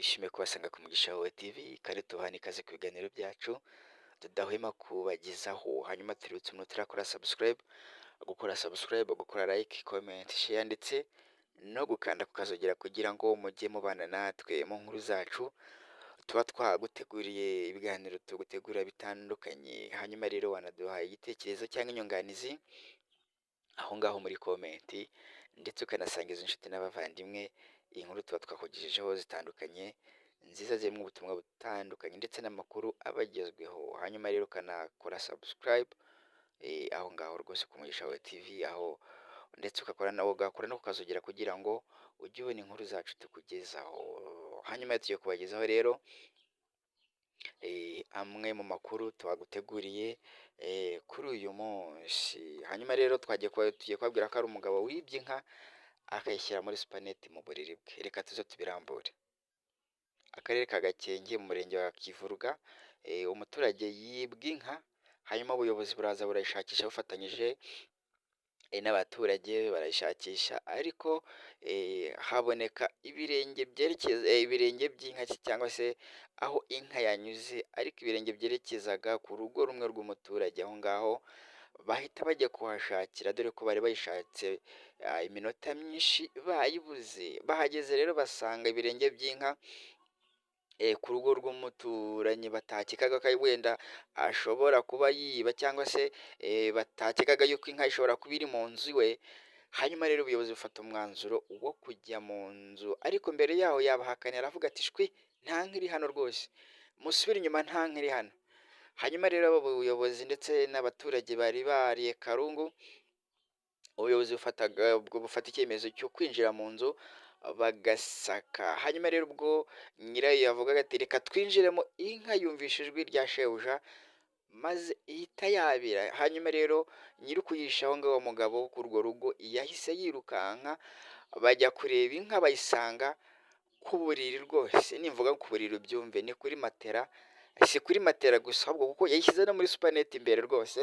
twishimiye kubasanga ku Mugisha wawe TV, kare tubahane ikaze ku biganiro byacu tudahwema kubagezaho. Hanyuma tuributse umuntu utarakora subscribe, gukora like, comment, share ndetse no gukanda ku kazogera kugira ngo mujye mubana natwe mu nkuru zacu tuba twaguteguriye ibiganiro tugutegura bitandukanye. Hanyuma rero wanaduhaye igitekerezo cyangwa inyunganizi aho ngaho muri comment, ndetse ukanasangiza inshuti n'abavandimwe iyi nkuru tuba twakugejejeho zitandukanye nziza zirimo ubutumwa butandukanye ndetse n'amakuru abagezweho. Hanyuma rero ukanakora subscribe aho ngaho rwose ku Mugisha wawe TV, aho ndetse ugakora no kukazogera kugira ngo ujye ubona inkuru zacu tukugezaho. Hanyuma tugiye kubagezaho rero amwe mu makuru twaguteguriye kuri uyu munsi. Hanyuma rero tugiye kubabwira ko ari umugabo wibye inka akayishyira muri supaneti mu buriri bwe. Reka tuze tubirambure. Akarere ka Gakenke mu murenge wa Kivuruga, umuturage yibwa inka, hanyuma ubuyobozi buraza burayishakisha bufatanyije n'abaturage barayishakisha, ariko haboneka ibirenge by'inka cyangwa se aho inka yanyuze, ariko ibirenge byerekezaga ku rugo rumwe rw'umuturage. Aho ngaho bahita bajya kuhashakira, dore ko bari bayishatse iminota myinshi bayibuze. Bahageze rero basanga ibirenge by'inka ku rugo rw'umuturanyi batakekaga ko wenda ashobora kuba yiba, cyangwa se batakekaga yuko inka ishobora kuba iri mu nzu iwe. Hanyuma rero ubuyobozi bufata umwanzuro wo kujya mu nzu, ariko mbere yaho yabahakanira aravuga ati shwi, nta nka iri hano rwose, musubire inyuma, nta nka iri hano. Hanyuma rero ubuyobozi ndetse n'abaturage bari bariye karungu, ubuyobozi bufata icyemezo cyo kwinjira mu nzu bagasaka. Hanyuma rero ubwo nyirayo yavugaga ati reka twinjiremo, inka yumvishe ijwi rya shebuja maze ihita yabira. Hanyuma rero nyiri ukuyisha aho ngaho mugabo wo kuri urwo rugo yahise yirukanka, bajya kureba inka bayisanga ku buriri rwose. Nimvuga ku buriri ubyumve, ni kuri matera, si kuri matera gusa ahubwo kuko yayishyize no muri supaneti imbere rwose,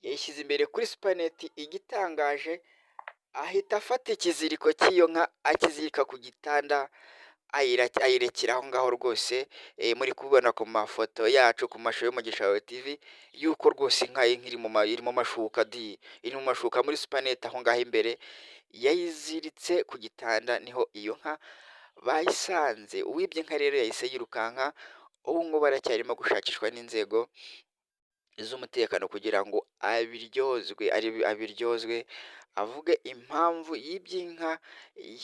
yayishyize imbere kuri supaneti. Igitangaje, ahita afata ikiziriko cy'iyo nka akizirika ku gitanda ayirekera aho ngaho rwose. Muri kubibona ku mafoto yacu ku mashusho y'Umugisha wawe TV yuko rwose inka iri mu mashuka muri supaneti aho ngaho imbere, yayiziritse ku gitanda, niho iyo nka bayisanze. Uwibye inka rero yahise yirukanka, ubu ngubu aracyarimo gushakishwa n'inzego z'umutekano kugira ngo abiryozwe avuge impamvu yibye inka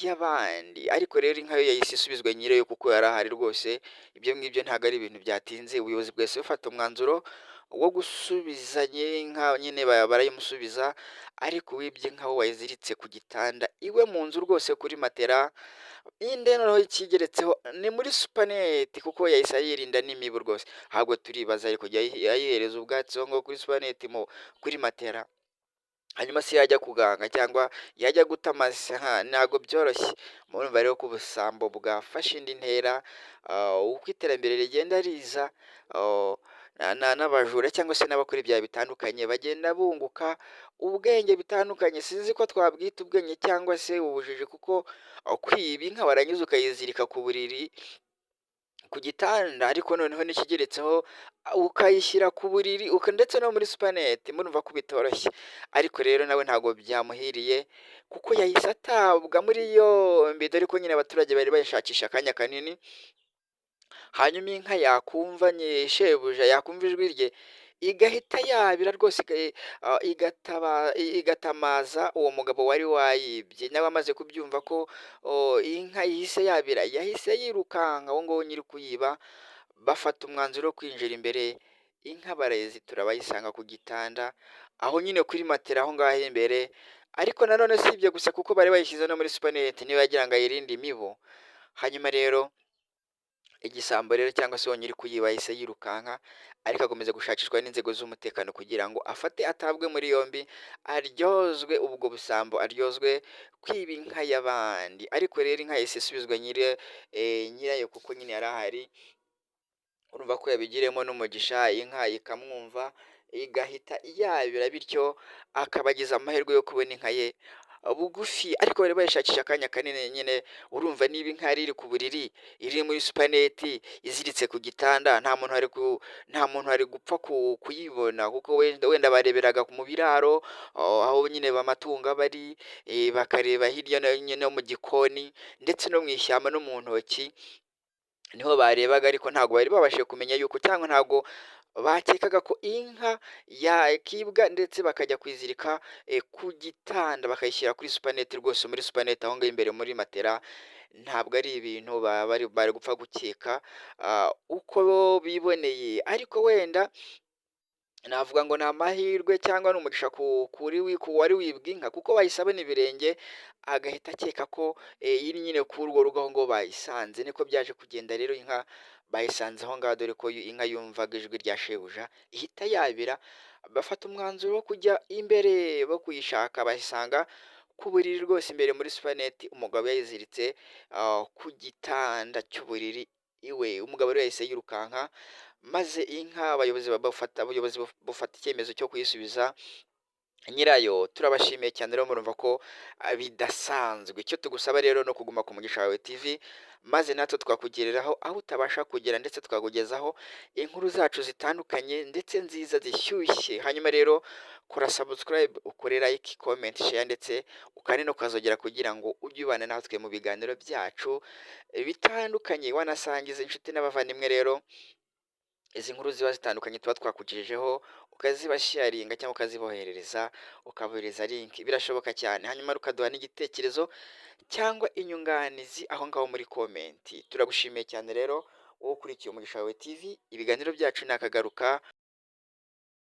y'abandi. Ariko rero inka yo yahise isubizwa nyirayo kuko yari ahari rwose. Ibyo ngibyo ntabwo ari ibintu byatinze, ubuyobozi bwese bufata umwanzuro wo gusubiza nyir'inka, nyine barayimusubiza. ariko uwibye inka we wayiziritse ku gitanda iwe mu nzu rwose kuri matera, inde noneho ikigeretseho ni muri supaneti, kuko yahise ayirinda n'imibu rwose. ahubwo turibaza ari kujya ayihereza ubwatsi aho ngaho kuri supaneti kuri matera, hanyuma se yajya kuganga cyangwa yajya guta amase? Ntabwo byoroshye. Murumva rero ko ubusambo bwafashe indi ntera, uko iterambere rigenda riza, n'abajura cyangwa se n'abakora ibyaha bitandukanye bagenda bunguka ubwenge bitandukanye. Sinzi ko twabwita ubwenge cyangwa se ubujiji, kuko kwiba inka warangiza ukayizirika ku buriri ku gitanda, ariko noneho n'ikigeretseho ukayishyira ku buriri ndetse no muri supaneti. murumva ko bitoroshye. Ariko rero nawe ntabwo byamuhiriye, kuko yahise atabwa muri yombi, dore ko nyine abaturage bari bayishakisha akanya kanini. hanyuma inka yakumva shebuja yakumva ijwi rye igahita yabira rwose, igatamaza uwo mugabo wari wayibye. nawe amaze kubyumva ko inka yahise yabira, yahise yirukanka. aho ngaho nyiri kuyiba bafata umwanzuro wo kwinjira imbere, inka barayizitura bayisanga ku gitanda aho nyine kuri matera aho ngaho imbere. ariko nanone si ibyo gusa, kuko bari bayishyize no muri supaneti, niba yagira ngo ayirinde imibu. hanyuma rero igisambo rero cyangwa se nyiri kuyiba yahise yirukanka, ariko akomeza gushakishwa n'inzego z'umutekano kugira ngo atabwe muri yombi, aryozwe ubwo busambo, aryozwe kwiba inka y'abandi. ariko rero inka yahise isubizwa nyirayo, kuko nyine yari ahari. urumva ko yabigiremo n'umugisha, inka ikamwumva igahita yabira, bityo akaba agize amahirwe yo kubona inka ye bugufi ariko bari bayishakisha akanya kanini nyine. Urumva niba inka yari iri ku buriri, iri muri supaneti, iziritse ku gitanda, nta muntu wari gupfa kuyibona kuko wenda bareberaga mu biraro, aho nyine amatungo aba ari, bakareba hirya no hino mu gikoni ndetse no mu ishyamba no mu ntoki, niho barebaga ariko ntabwo bari babashije kumenya yuko, cyangwa ntabwo bakekaga ko inka yakibwa ndetse bakajya kuyizirika ku gitanda bakayishyira kuri supaneti, rwose muri supaneti aho ngaho imbere muri matera. Ntabwo ari ibintu bari gupfa gukeka uko biboneye, ariko wenda navuga ngo ni amahirwe cyangwa ni umugisha ku wari wibwe inka, kuko bahise abona ibirenge agahita akeka ko iri nyine kuri urwo rugo aho ngo bayisanze. Niko byaje kugenda rero, inka bayisanze aho ngaho, dore ko inka yumvaga ijwi rya shebuja ihita yabira. Bafata umwanzuro wo kujya imbere bo kuyishaka, bayisanga ku buriri rwose imbere muri supaneti, umugabo yayiziritse ku gitanda cy'uburiri iwe. Umugabo rero yahise yirukanka, maze inka ubuyobozi bufata icyemezo cyo kuyisubiza nyirayo. Turabashimiye cyane rero, murumva ko bidasanzwe. Icyo tugusaba rero no kuguma ku Mugisha wawe TV, maze natwe twakugereraho aho utabasha kugera, ndetse twakugezaho inkuru zacu zitandukanye ndetse nziza zishyushye. Hanyuma rero kora subscribe, ukore like, comment, share ndetse ukane no ukazogera kugira ngo ujye ubana natwe mu biganiro byacu bitandukanye. Wanasangiza inshuti n'abavandimwe rero izi nkuru ziba zitandukanye tuba twakugejejeho, ukazibasharinga cyangwa ukaziboherereza, ukabohereza link, birashoboka cyane. Hanyuma ukaduha n'igitekerezo cyangwa inyunganizi aho ngaho muri komenti. Turagushimiye cyane rero wowe ukurikiye Umugisha wawe TV, ibiganiro byacu nakagaruka.